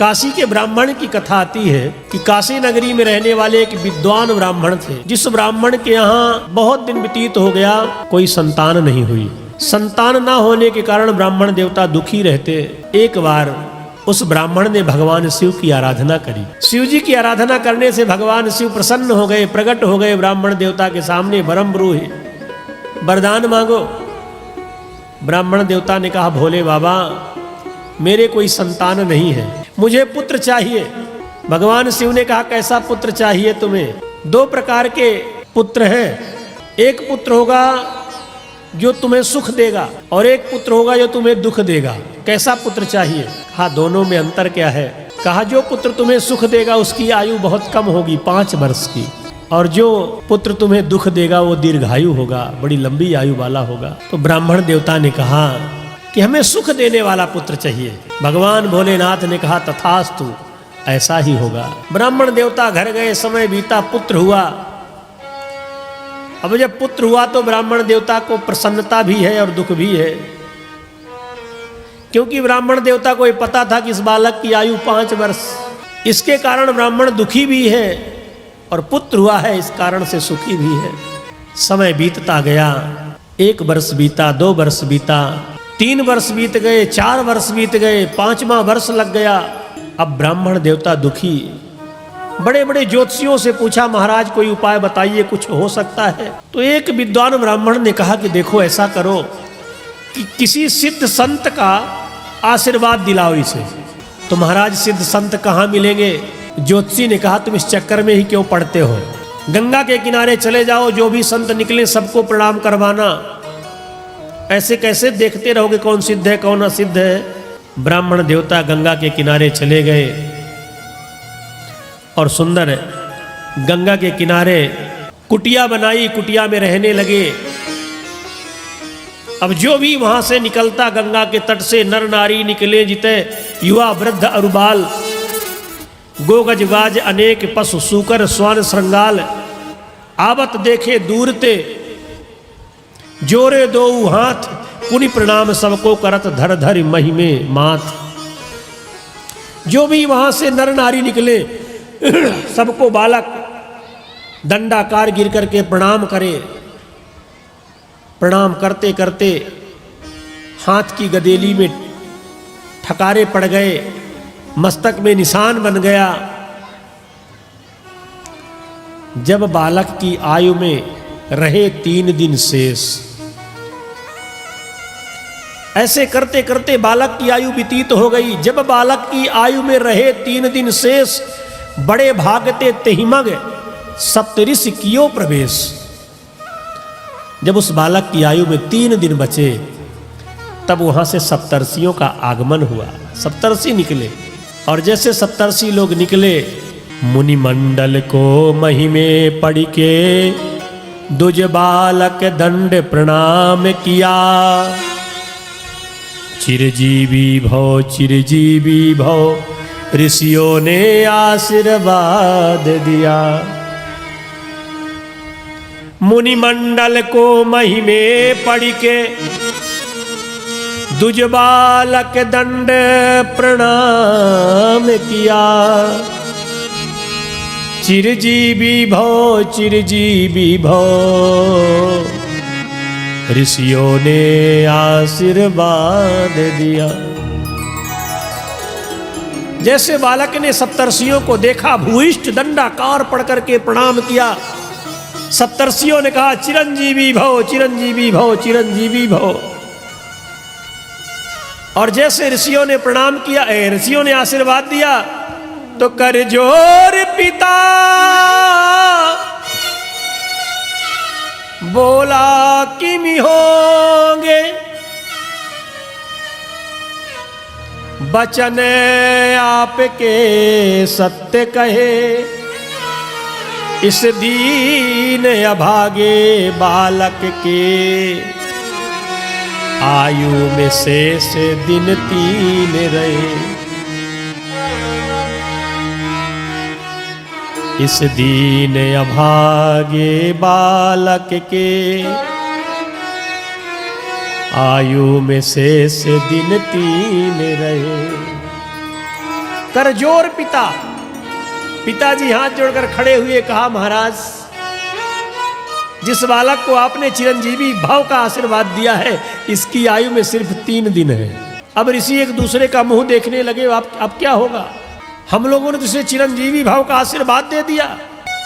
काशी के ब्राह्मण की कथा आती है कि काशी नगरी में रहने वाले एक विद्वान ब्राह्मण थे, जिस ब्राह्मण के यहाँ बहुत दिन व्यतीत हो गया, कोई संतान नहीं हुई। संतान ना होने के कारण ब्राह्मण देवता दुखी रहते। एक बार उस ब्राह्मण ने भगवान शिव की आराधना करी। शिव जी की आराधना करने से भगवान शिव प्रसन्न हो गए, प्रकट हो गए ब्राह्मण देवता के सामने। वरम ब्रूहि, वरदान मांगो। ब्राह्मण देवता ने कहा, भोले बाबा मेरे कोई संतान नहीं है, मुझे पुत्र चाहिए। भगवान शिव ने कहा, कैसा पुत्र चाहिए तुम्हें? दो प्रकार के पुत्र हैं, एक पुत्र होगा जो तुम्हें सुख देगा और एक पुत्र होगा जो तुम्हें दुख देगा। कैसा पुत्र चाहिए? हाँ, दोनों में अंतर क्या है? कहा, जो पुत्र तुम्हें सुख देगा उसकी आयु बहुत कम होगी, 5 वर्ष की, और जो पुत्र तुम्हें दुख देगा वो दीर्घायु होगा, बड़ी लंबी आयु वाला होगा। तो ब्राह्मण देवता ने कहा कि हमें सुख देने वाला पुत्र चाहिए। भगवान भोलेनाथ ने कहा, तथास्तु, ऐसा ही होगा। ब्राह्मण देवता घर गए, समय बीता, पुत्र हुआ। अब जब पुत्र हुआ तो ब्राह्मण देवता को प्रसन्नता भी है और दुख भी है, क्योंकि ब्राह्मण देवता को ये पता था कि इस बालक की आयु 5 वर्ष। इसके कारण ब्राह्मण दुखी भी है और पुत्र हुआ है इस कारण से सुखी भी है। समय बीतता गया, 1 वर्ष बीता, 2 वर्ष बीता, 3 वर्ष बीत गए, 4 वर्ष बीत गए, 5वां वर्ष लग गया। अब ब्राह्मण देवता दुखी, बड़े बड़े ज्योतिषियों से पूछा, महाराज कोई उपाय बताइए, कुछ हो सकता है? तो एक विद्वान ब्राह्मण ने कहा कि देखो ऐसा करो कि किसी सिद्ध संत का आशीर्वाद दिलाओ इसे। तो महाराज सिद्ध संत कहाँ मिलेंगे? ज्योतिषी ने कहा, तुम इस चक्कर में ही क्यों पड़ते हो? गंगा के किनारे चले जाओ, जो भी संत निकले सबको प्रणाम करवाना। ऐसे कैसे देखते रहोगे कौन सिद्ध है कौन असिद्ध है? ब्राह्मण देवता गंगा के किनारे चले गए और सुंदर गंगा के किनारे कुटिया बनाई, कुटिया में रहने लगे। अब जो भी वहां से निकलता गंगा के तट से, नर नारी निकले जिते, युवा वृद्ध अरुबाल, गोगजबाज अनेक पशु सूकर स्वर्ण श्रृंगाल, आवत देखे दूर ते, जोरे दो हाथ, पुनि प्रणाम सबको करत धर धर महिमे माथ। जो भी वहां से नर नारी निकले सबको बालक दंडाकार गिर करके प्रणाम करे। प्रणाम करते करते हाथ की गदेली में ठकारे पड़ गए, मस्तक में निशान बन गया। जब बालक की आयु में रहे 3 दिन शेष, ऐसे करते करते बालक की आयु व्यतीत हो गई। जब बालक की आयु में रहे 3 दिन शेष, बड़े भागते तेहिमग सप्तऋषि कियो प्रवेश। जब उस बालक की आयु में 3 दिन बचे, तब वहां से सप्तर्षियों का आगमन हुआ। सप्तर्षि निकले और जैसे सप्तर्षि लोग निकले, मुनि मंडल को महिमे पढ़ के दुज बालक दंड प्रणाम किया। चिरजीवी भव, चिरजीवी भव, ऋषियों ने आशीर्वाद दिया। मुनि मंडल को महिमे पढ़ के दुज बालक दंड प्रणाम किया। चिरजीवी भव, चिरजीवी भव, ऋषियों ने आशीर्वाद दिया। जैसे बालक ने सप्तर्षियों को देखा, भूइष्ठ दंडाकार पढ़ करके प्रणाम किया। सप्तर्षियों ने कहा, चिरंजीवी भव, चिरंजीवी भव, चिरंजीवी भव। और जैसे ऋषियों ने प्रणाम किया, ऋषियों ने आशीर्वाद दिया, तो कर जोर पिता बोला किम होंगे, बचन आपके सत्य कहे, इस दीन अभागे बालक के आयु में शेष दिन 3 रहे। इस दीन अभागे बालक के आयु में शेष दिन 3 रहे। करजोर पिता, पिताजी हाथ जोड़कर खड़े हुए, कहा महाराज जिस बालक को आपने चिरंजीवी भाव का आशीर्वाद दिया है इसकी आयु में सिर्फ 3 दिन है। अब ऋषि एक दूसरे का मुंह देखने लगे, अब क्या होगा, हम लोगों ने तुझे चिरंजीवी भाव का आशीर्वाद दे दिया।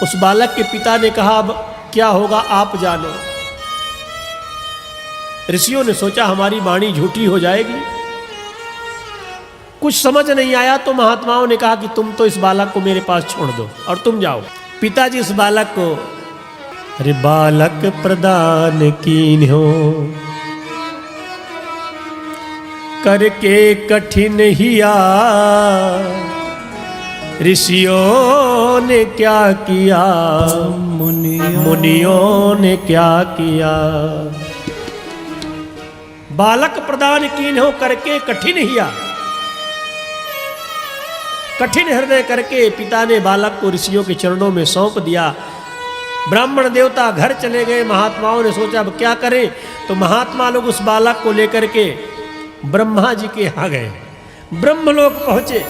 उस बालक के पिता ने कहा अब क्या होगा आप जानो। ऋषियों ने सोचा हमारी वाणी झूठी हो जाएगी, कुछ समझ नहीं आया तो महात्माओं ने कहा कि तुम तो इस बालक को मेरे पास छोड़ दो और तुम जाओ। पिताजी इस बालक को, अरे बालक प्रदान कीन हो करके कठिन हिया, ऋषियों ने क्या किया मुनियों ने क्या किया। बालक प्रदान कीन हो करके कठिन हिया, कठिन हृदय करके पिता ने बालक को ऋषियों के चरणों में सौंप दिया। ब्राह्मण देवता घर चले गए। महात्माओं ने सोचा अब क्या करें, तो महात्मा लोग उस बालक को लेकर के ब्रह्मा जी के यहाँ गए, ब्रह्मलोक पहुंचे।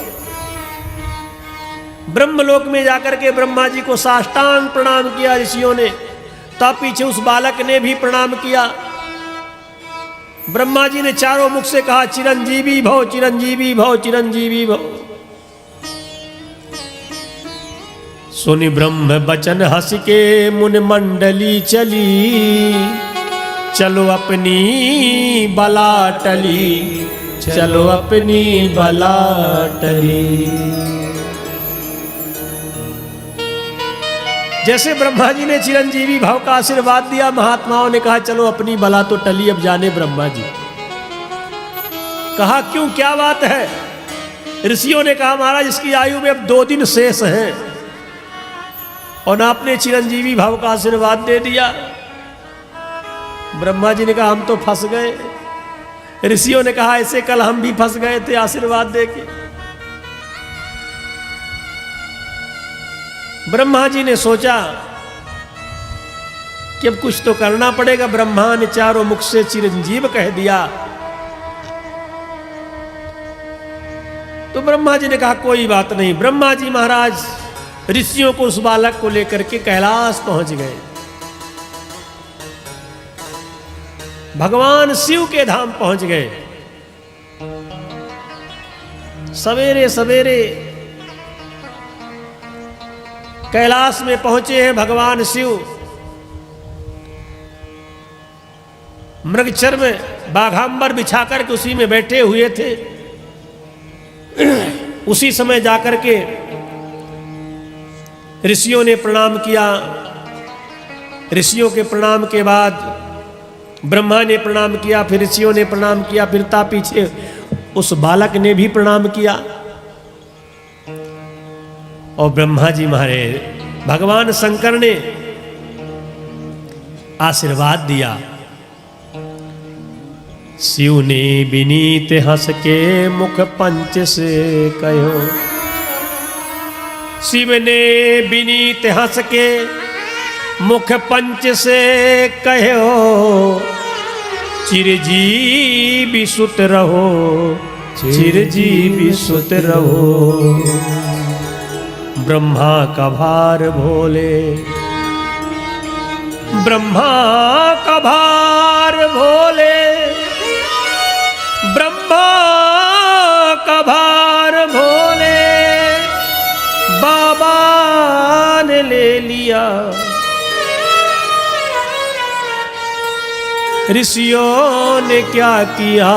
ब्रह्मलोक में जाकर के ब्रह्मा जी को साष्टांग प्रणाम किया ऋषियों ने, तब पीछे उस बालक ने भी प्रणाम किया। ब्रह्मा जी ने चारों मुख से कहा चिरंजीवी भव चिरंजीवी भव चिरंजीवी भव। सुनि ब्रह्म बचन हंस के मुन मंडली चली, चलो अपनी बला टली, चलो अपनी बला टली। जैसे ब्रह्मा जी ने चिरंजीवी भाव का आशीर्वाद दिया, महात्माओं ने कहा चलो अपनी बला तो टली, अब जाने ब्रह्मा जी। कहा क्यों, क्या बात है। ऋषियों ने कहा महाराज इसकी आयु में अब 2 दिन शेष हैं और आपने चिरंजीवी भाव का आशीर्वाद दे दिया। ब्रह्मा जी ने कहा हम तो फंस गए। ऋषियों ने कहा ऐसे कल हम भी फंस गए थे आशीर्वाद देके। ब्रह्मा जी ने सोचा कि अब कुछ तो करना पड़ेगा। ब्रह्मा ने चारों मुख से चिरंजीव कह दिया। तो ब्रह्मा जी ने कहा कोई बात नहीं। ब्रह्मा जी महाराज ऋषियों को उस बालक को लेकर के कैलाश पहुंच गए। भगवान शिव के धाम पहुंच गए। सवेरे सवेरे कैलाश में पहुंचे हैं भगवान शिव। मृगचर्म बाघांबर बिछाकर के उसी में बैठे हुए थे। उसी समय जाकर के ऋषियों ने प्रणाम किया। ऋषियों के प्रणाम के बाद ब्रह्मा ने प्रणाम किया, फिर ऋषियों ने प्रणाम किया, फिर ता पीछे उस बालक ने भी प्रणाम किया। और ब्रह्मा जी मारे भगवान शंकर ने आशीर्वाद दिया। शिव ने विनीत हंस के मुख पंच से कहो, शिव ने विनीत हंस के मुख पंच से कहो, चिरजीवी सुत रहो, चिरजीवी सुत रहो। ब्रह्मा का भार भोले, ब्रह्मा का भार भोले, ब्रह्मा का भार भोले, बाबा ने ले लिया। ऋषियों ने क्या किया,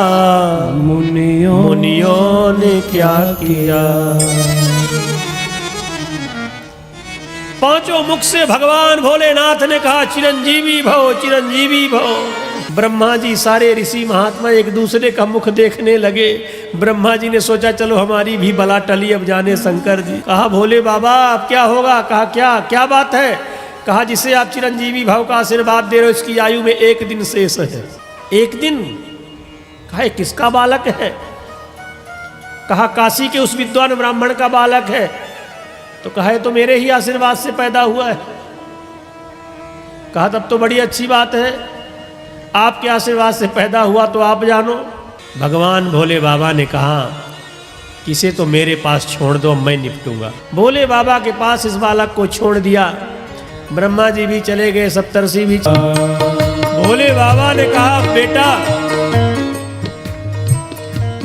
मुनियों ने क्या किया। पांचों मुख से भगवान भोलेनाथ ने कहा चिरंजीवी भव, चिरंजीवी भव। ब्रह्मा जी सारे ऋषि महात्मा एक दूसरे का मुख देखने लगे। ब्रह्मा जी ने सोचा चलो हमारी भी बला टली, अब जाने शंकर जी। कहा भोले बाबा अब क्या होगा। कहा क्या क्या बात है। कहा जिसे आप चिरंजीवी भाव का आशीर्वाद दे रहे हो इसकी आयु में 1 दिन शेष है। 1 दिन। कहा किसका बालक है। कहा काशी के उस विद्वान ब्राह्मण का बालक है। तो कहा तो मेरे ही आशीर्वाद से पैदा हुआ है। कहा तब तो बड़ी अच्छी बात है, आपके आशीर्वाद से पैदा हुआ तो आप जानो। भगवान भोले बाबा ने कहा इसे तो मेरे पास छोड़ दो, मैं निपटूंगा। भोले बाबा के पास इस बालक को छोड़ दिया। ब्रह्मा जी भी चले गए, सप्तर्षि भी। भोले बाबा ने कहा, बेटा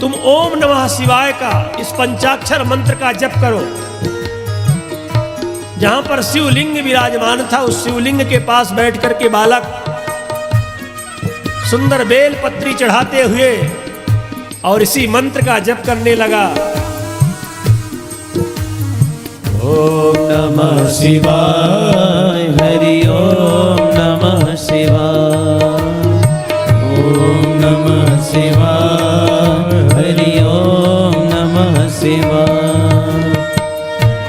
तुम ओम नमः शिवाय का इस पंचाक्षर मंत्र का जप करो। जहां पर शिवलिंग विराजमान था, उस शिवलिंग के पास बैठ करके बालक सुंदर बेल पत्री चढ़ाते हुए और इसी मंत्र का जप करने लगा। ओम नमः शिवाय, हरि ओम नमः शिवाय, ओम नमः शिवाय, हरि ओम नमः शिवाय,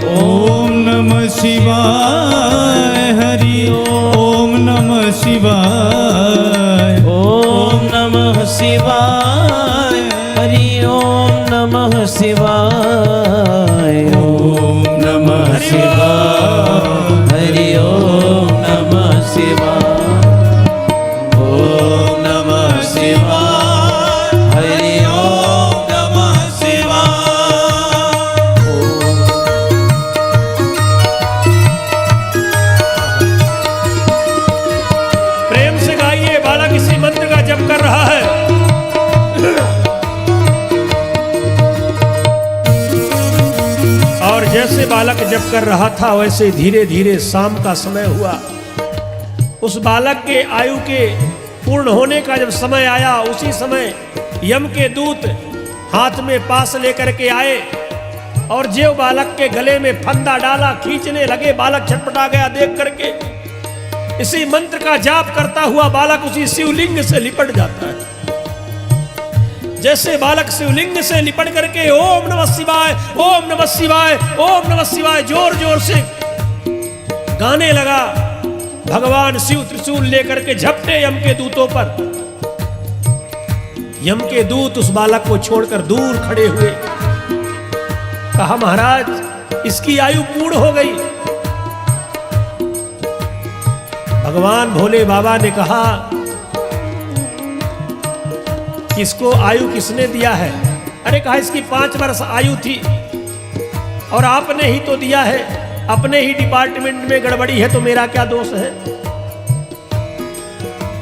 ओम नमः शिवाय, हरि ओम नमः शिवाय, ओम नमः शिवाय, हरि ओम नमः शिवाय, ओम नमः शिवाय, हरि ओम नमः शिवाय, ओम नमः शिवाय, हरि ओम नमः शिवाय। प्रेम से गाइए, बालक इसी मंत्र का जप कर रहा है। और जैसे बालक जप कर रहा था, वैसे धीरे धीरे शाम का समय हुआ। उस बालक के आयु के पूर्ण होने का जब समय आया, उसी समय यम के दूत हाथ में पास लेकर के आए और जो बालक के गले में फंदा डाला, खींचने लगे। बालक छटपटा गया देख करके। इसी मंत्र का जाप करता हुआ बालक उसी शिवलिंग से लिपट जाता है। जैसे बालक शिवलिंग से लिपट करके ओम नमः शिवाय, ओम नमः शिवाय, ओम नमः शिवाय जोर जोर से गाने लगा, भगवान शिव त्रिशूल लेकर के झपटे यम के दूतों पर। यम के दूत उस बालक को छोड़कर दूर खड़े हुए। कहा, महाराज इसकी आयु पूर्ण हो गई। भगवान भोले बाबा ने कहा, किसको आयु किसने दिया है? अरे कहा, इसकी 5 वर्ष आयु थी और आपने ही तो दिया है। अपने ही डिपार्टमेंट में गड़बड़ी है तो मेरा क्या दोष है?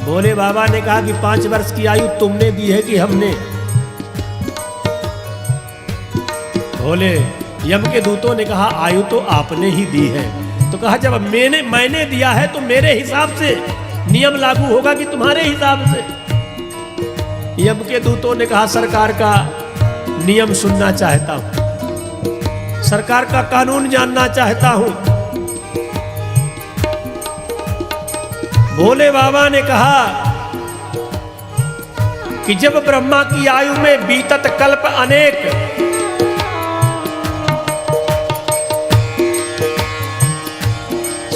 भोले बाबा ने कहा कि 5 वर्ष की आयु तुमने दी है कि हमने? भोले यम के दूतों ने कहा, आयु तो आपने ही दी है। तो कहा, जब मैंने दिया है तो मेरे हिसाब से नियम लागू होगा कि तुम्हारे हिसाब से? यम के दूतों ने कहा, सरकार का नियम सुनना चाहता हूं, सरकार का कानून जानना चाहता हूं। भोले बाबा ने कहा कि जब ब्रह्मा की आयु में बीतत कल्प अनेक,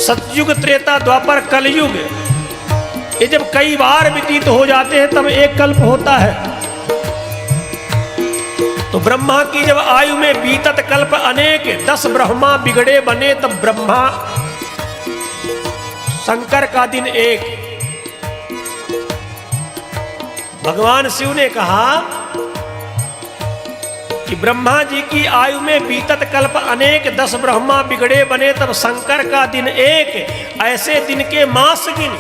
सतयुग त्रेता द्वापर कलयुग, ये जब कई बार व्यतीत हो जाते हैं तब एक कल्प होता है। तो ब्रह्मा की जब आयु में बीतत कल्प अनेक, 10 ब्रह्मा बिगड़े बने, तब ब्रह्मा शंकर का दिन एक। भगवान शिव ने कहा कि ब्रह्मा जी की आयु में बीतत कल्प अनेक, 10 ब्रह्मा बिगड़े बने, तब शंकर का दिन एक। ऐसे दिन के मास गिन,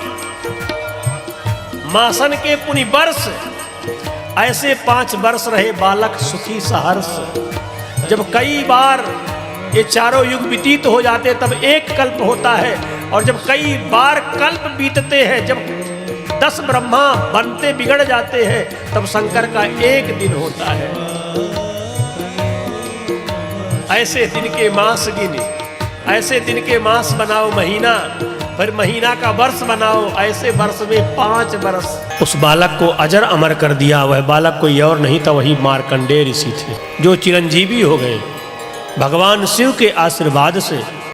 मासन के पुनि वर्ष, ऐसे 5 वर्ष रहे बालक सुखी सहर्ष। जब कई बार ये चारों युग व्यतीत हो जाते तब एक कल्प होता है, और जब कई बार कल्प बीतते हैं, जब 10 ब्रह्मा बनते बिगड़ जाते हैं, तब शंकर का एक दिन होता है। ऐसे दिन के मास गिने, ऐसे दिन के मास बनाओ महीना, फिर महीना का वर्ष बनाओ, ऐसे वर्ष में 5 वर्ष। उस बालक को अजर अमर कर दिया। वह बालक कोई और नहीं था, वही मार्कंडेय ऋषि थे, जो चिरंजीवी हो गए भगवान शिव के आशीर्वाद से।